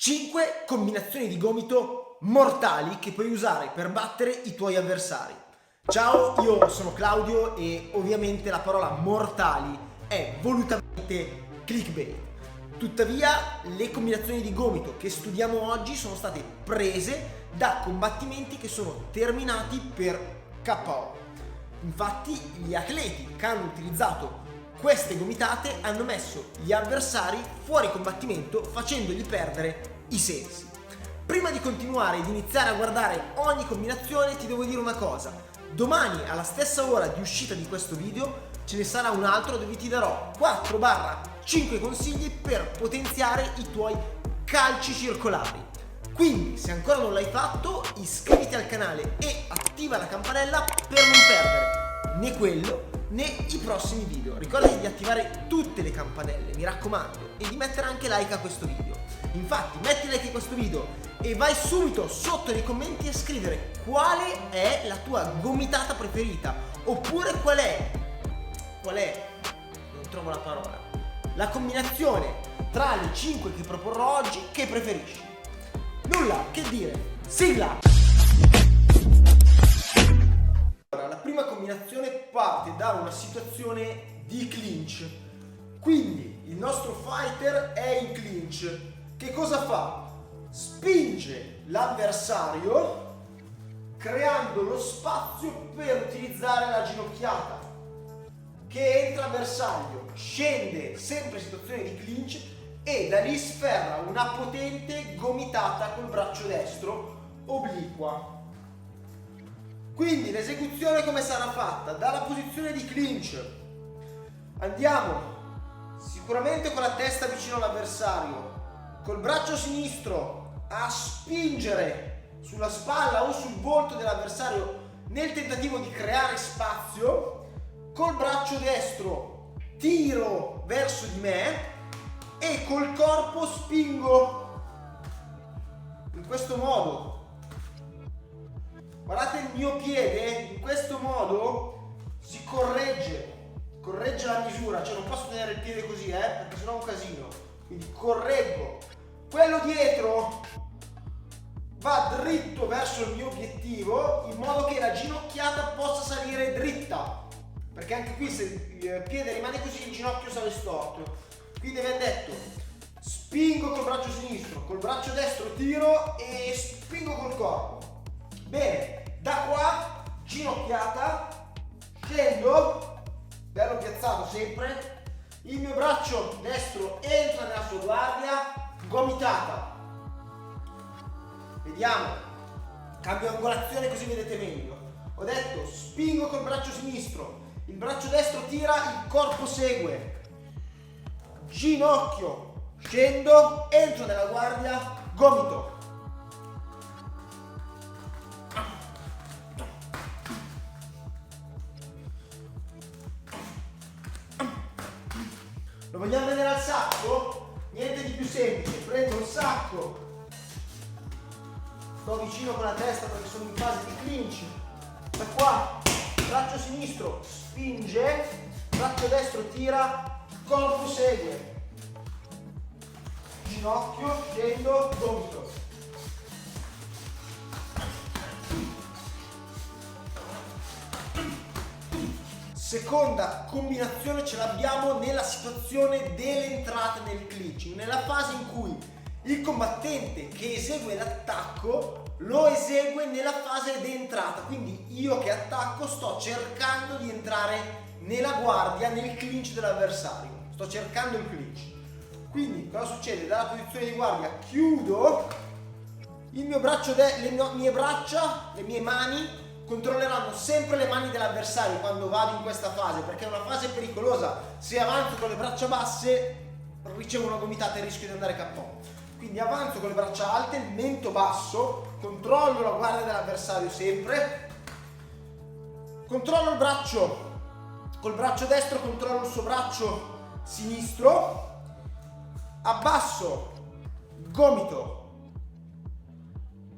5 combinazioni di gomito mortali che puoi usare per battere i tuoi avversari. Ciao, io sono Claudio e ovviamente la parola mortali è volutamente clickbait. Tuttavia, le combinazioni di gomito che studiamo oggi sono state prese da combattimenti che sono terminati per KO. Infatti, gli atleti che hanno utilizzato queste gomitate hanno messo gli avversari fuori combattimento facendogli perdere i sensi. Prima di continuare ed iniziare a guardare ogni combinazione ti devo dire una cosa: domani alla stessa ora di uscita di questo video ce ne sarà un altro dove ti darò 4-5 consigli per potenziare i tuoi calci circolari. Quindi, se ancora non l'hai fatto, iscriviti al canale e attiva la campanella per non perdere né quello né i prossimi video. Ricordati di attivare tutte le campanelle, mi raccomando, e di mettere anche like a questo video. Infatti, metti like a questo video e vai subito sotto nei commenti a scrivere quale è la tua gomitata preferita, oppure qual è, non trovo la parola, la combinazione tra le 5 che proporrò oggi che preferisci. Nulla che dire, sigla! La prima combinazione parte da una situazione di clinch, quindi il nostro fighter è in clinch. Che cosa fa? Spinge l'avversario creando lo spazio per utilizzare la ginocchiata, che entra l'avversario, scende sempre in situazione di clinch e da lì sferra una potente gomitata col braccio destro obliqua. Quindi l'esecuzione come sarà fatta? Dalla posizione di clinch andiamo sicuramente con la testa vicino all'avversario, col braccio sinistro a spingere sulla spalla o sul volto dell'avversario nel tentativo di creare spazio, col braccio destro tiro verso di me e col corpo spingo in questo modo. Guardate il mio piede, in questo modo si corregge la misura, cioè non posso tenere il piede così, perché sennò è un casino. Quindi correggo. Quello dietro va dritto verso il mio obiettivo in modo che la ginocchiata possa salire dritta, perché anche qui se il piede rimane così il ginocchio sale storto. Quindi abbiamo detto spingo col braccio sinistro, col braccio destro tiro e spingo col corpo. Bene, da qua ginocchiata, scendo, bello piazzato sempre, il mio braccio destro entra nella sua guardia, gomitata. Vediamo, cambio angolazione così vedete meglio. Ho detto spingo col braccio sinistro, il braccio destro tira, il corpo segue, ginocchio, scendo, entro nella guardia, gomito. Lo vogliamo vedere al sacco? Niente di più semplice, prendo il sacco, sto vicino con la testa perché sono in fase di clinch, da qua, braccio sinistro spinge, braccio destro tira, corpo segue, ginocchio, scendo, gomito. Seconda combinazione ce l'abbiamo nella situazione dell'entrata nel clinch, nella fase in cui il combattente che esegue l'attacco lo esegue nella fase d'entrata, quindi io che attacco sto cercando di entrare nella guardia, nel clinch dell'avversario, sto cercando il clinch. Quindi cosa succede? Dalla posizione di guardia chiudo il mio braccio, le mie braccia, le mie mani controlleranno sempre le mani dell'avversario quando vado in questa fase, perché è una fase pericolosa. Se avanzo con le braccia basse ricevo una gomitata e rischio di andare KO. Quindi avanzo con le braccia alte, il mento basso, controllo la guardia dell'avversario sempre, controllo il braccio, col braccio destro controllo il suo braccio sinistro, abbasso, gomito.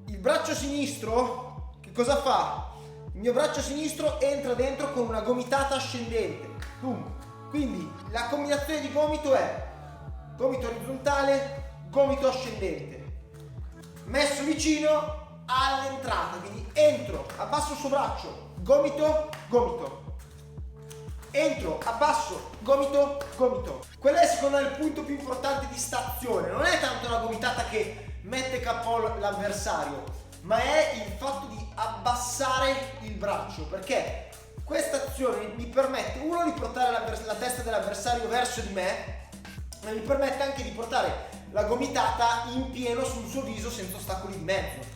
Il braccio sinistro che cosa fa? Il mio braccio sinistro entra dentro con una gomitata ascendente. Quindi la combinazione di gomito è gomito orizzontale, gomito ascendente. messo vicino all'entrata, quindi entro, abbasso il suo braccio, gomito, gomito. Entro, abbasso, gomito, gomito. Quello è secondo me il punto più importante di stazione. Non è tanto la gomitata che mette KO l'avversario, ma è il fatto di abbassare il braccio, perché questa azione mi permette, uno, di portare la testa dell'avversario verso di me, ma mi permette anche di portare la gomitata in pieno sul suo viso senza ostacoli di mezzo.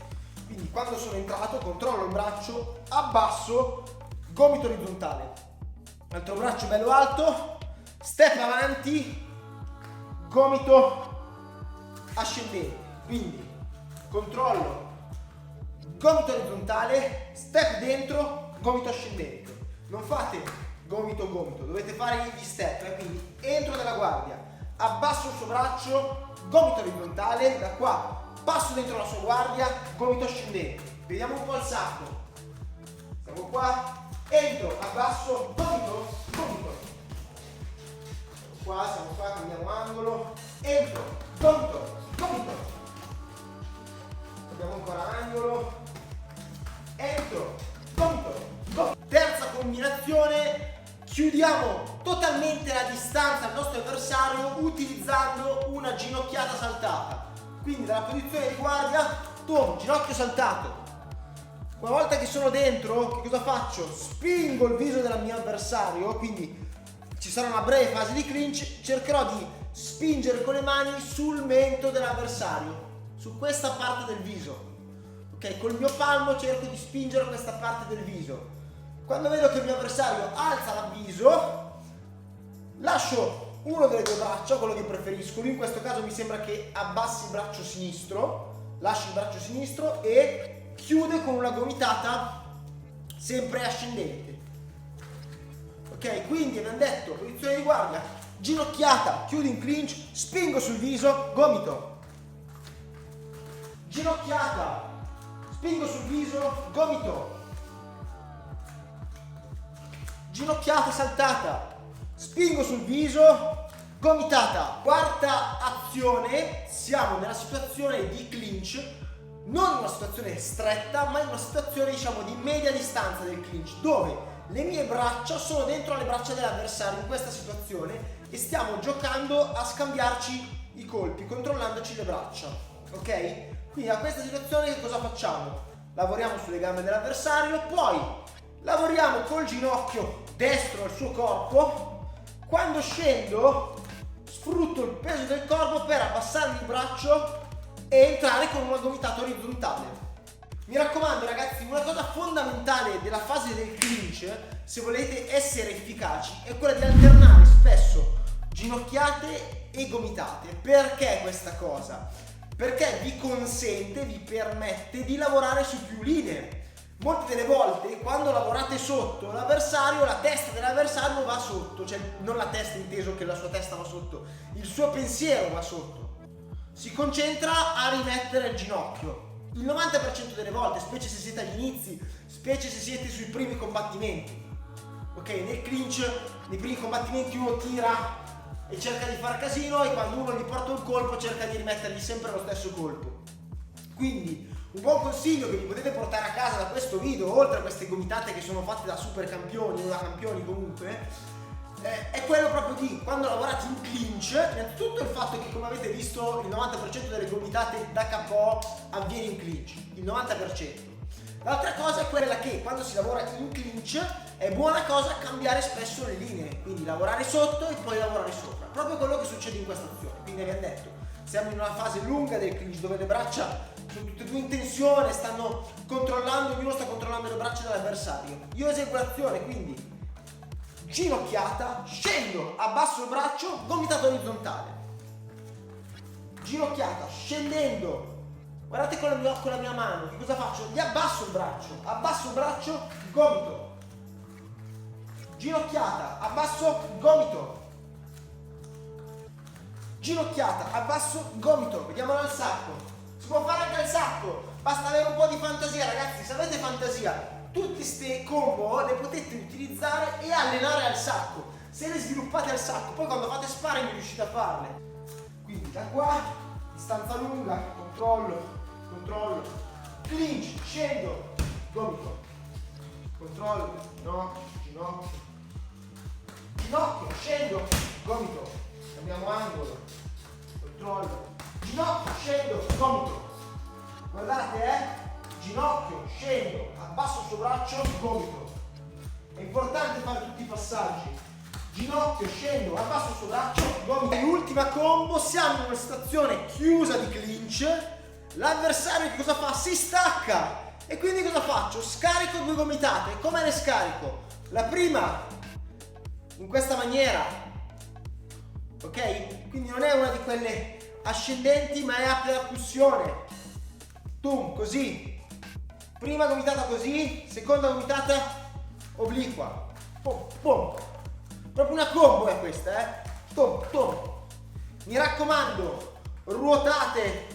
Quindi quando sono entrato controllo il braccio, abbasso, gomito orizzontale. Altro braccio bello alto, step avanti, gomito ascendente, quindi controllo, gomito orizzontale, step dentro, gomito ascendente. Non fate gomito gomito, dovete fare gli step, quindi entro nella guardia, abbasso il suo braccio, gomito orizzontale, da qua passo dentro la sua guardia, gomito ascendente. Vediamo un po' il sacco. Siamo qua. Entro, abbasso, gomito, gomito. Siamo qua, cambiamo angolo. Entro, gomito, gomito. Abbiamo ancora angolo. Entro, gomito, gomito. Terza combinazione, chiudiamo totalmente la distanza al nostro avversario utilizzando una ginocchiata saltata. Quindi dalla posizione di guardia, tomo, ginocchio saltato. Una volta che sono dentro, che cosa faccio? Spingo il viso del mio avversario, quindi ci sarà una breve fase di clinch, cercherò di spingere con le mani sul mento dell'avversario, su questa parte del viso. Ok, col mio palmo cerco di spingere questa parte del viso. Quando vedo che il mio avversario alza l'avviso, lascio uno delle due braccia, quello che preferisco. Lui in questo caso mi sembra che abbassi il braccio sinistro, lasci il braccio sinistro e chiude con una gomitata sempre ascendente. Ok, quindi abbiamo detto posizione di guardia, ginocchiata, chiudo in clinch, spingo sul viso, gomito. Ginocchiata, spingo sul viso, gomito. Ginocchiata saltata, spingo sul viso, gomitata. Quarta azione, siamo nella situazione di clinch, non in una situazione stretta, ma in una situazione diciamo di media distanza del clinch, dove le mie braccia sono dentro le braccia dell'avversario in questa situazione e stiamo giocando a scambiarci i colpi, controllandoci le braccia. Ok? Quindi a questa situazione che cosa facciamo? Lavoriamo sulle gambe dell'avversario, poi lavoriamo col ginocchio destro al suo corpo. Quando scendo sfrutto il peso del corpo per abbassare il braccio e entrare con una gomitata orizzontale. Mi raccomando ragazzi, una cosa fondamentale della fase del clinch, se volete essere efficaci, è quella di alternare spesso ginocchiate e gomitate. Perché questa cosa? Perché vi consente, vi permette di lavorare su più linee. Molte delle volte quando lavorate sotto l'avversario, la testa dell'avversario va sotto, cioè non la testa inteso che la sua testa va sotto, il suo pensiero va sotto. Si concentra a rimettere il ginocchio. Il 90% delle volte, specie se siete agli inizi, specie se siete sui primi combattimenti. Ok, nel clinch, nei primi combattimenti uno tira e cerca di far casino e quando uno gli porta un colpo cerca di rimettergli sempre lo stesso colpo. Quindi un buon consiglio che vi potete portare a casa da questo video, oltre a queste gomitate che sono fatte da super campioni o da campioni comunque, è quello proprio di quando lavorate in clinch, innanzitutto il fatto che, come avete visto, il 90% delle gomitate da KO avviene in clinch, il 90%. L'altra cosa è quella che quando si lavora in clinch è buona cosa cambiare spesso le linee, quindi lavorare sotto e poi lavorare sopra, proprio quello che succede in questa azione. Quindi abbiamo detto, siamo in una fase lunga del clinch dove le braccia sono tutte e due in tensione, stanno controllando, ognuno sta controllando le braccia dell'avversario. Io eseguo l'azione, quindi ginocchiata, scendo, abbasso il braccio, gomitata orizzontale. Ginocchiata, scendendo, guardate con la mia mano, che cosa faccio? Gli abbasso il braccio, gomito. Ginocchiata, abbasso, gomito. Ginocchiata, abbasso, gomito. Vediamolo al sacco. Si può fare anche al sacco, basta avere un po' di fantasia ragazzi, se avete fantasia. Tutte queste combo le potete utilizzare e allenare al sacco. Se le sviluppate al sacco, poi quando fate sparring riuscite a farle. Quindi da qua, distanza lunga, controllo, controllo, clinch, scendo, gomito, controllo, ginocchio, ginocchio, ginocchio, scendo, gomito, cambiamo angolo, controllo, ginocchio, scendo, gomito, guardate ginocchio, scendo, abbasso il suo braccio, gomito, è importante fare tutti i passaggi, ginocchio, scendo, abbasso il suo braccio, gomito. E ultima combo, siamo in una situazione chiusa di clinch, l'avversario cosa fa? Si stacca e quindi cosa faccio? Scarico 2 gomitate. Come le scarico? La prima in questa maniera, ok? Quindi non è una di quelle ascendenti ma è a percussione, tum, così, prima gomitata così, seconda gomitata obliqua, pom, pom. Proprio una combo è questa, tom, tom. Mi raccomando, ruotate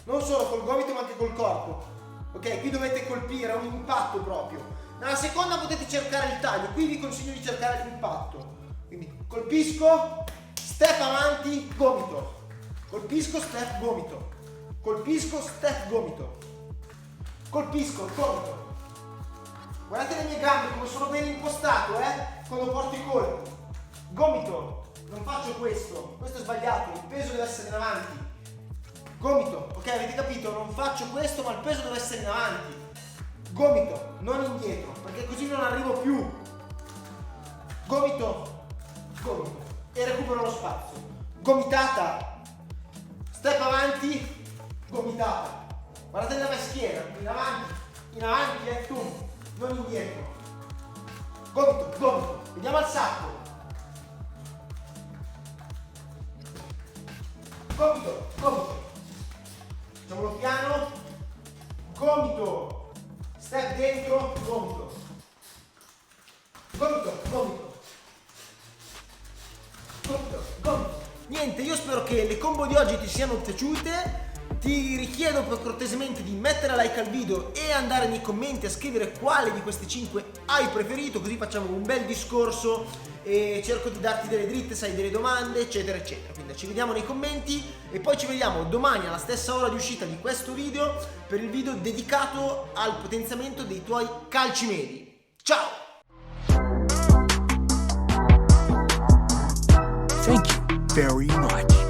non solo col gomito ma anche col corpo, ok? Qui dovete colpire, è un impatto proprio. Nella seconda potete cercare il taglio, qui vi consiglio di cercare l'impatto. Quindi colpisco, step avanti, gomito, colpisco, step, gomito, colpisco, step, gomito, colpisco, gomito. Guardate le mie gambe come sono ben impostato, quando porto i colpi. Gomito, non faccio questo è sbagliato, il peso deve essere in avanti. Gomito, ok, avete capito? Non faccio questo, ma il peso deve essere in avanti. Gomito, non indietro, perché così non arrivo più. Gomito, gomito, e recupero lo spazio. Gomitata, step avanti, gomitata. Guardate la mia schiena, in avanti, tu. Non indietro, gomito, gomito, vediamo al sacco, gomito, gomito, facciamolo piano, gomito, step dentro, gomito, gomito, gomito, gomito, gomito. Niente, io spero che le combo di oggi ti siano piaciute. Ti richiedo cortesemente di mettere like al video e andare nei commenti a scrivere quale di queste 5 hai preferito, così facciamo un bel discorso e cerco di darti delle dritte se hai delle domande, eccetera eccetera. Quindi ci vediamo nei commenti e poi ci vediamo domani alla stessa ora di uscita di questo video per il video dedicato al potenziamento dei tuoi calci medi. Ciao! Thank you very much.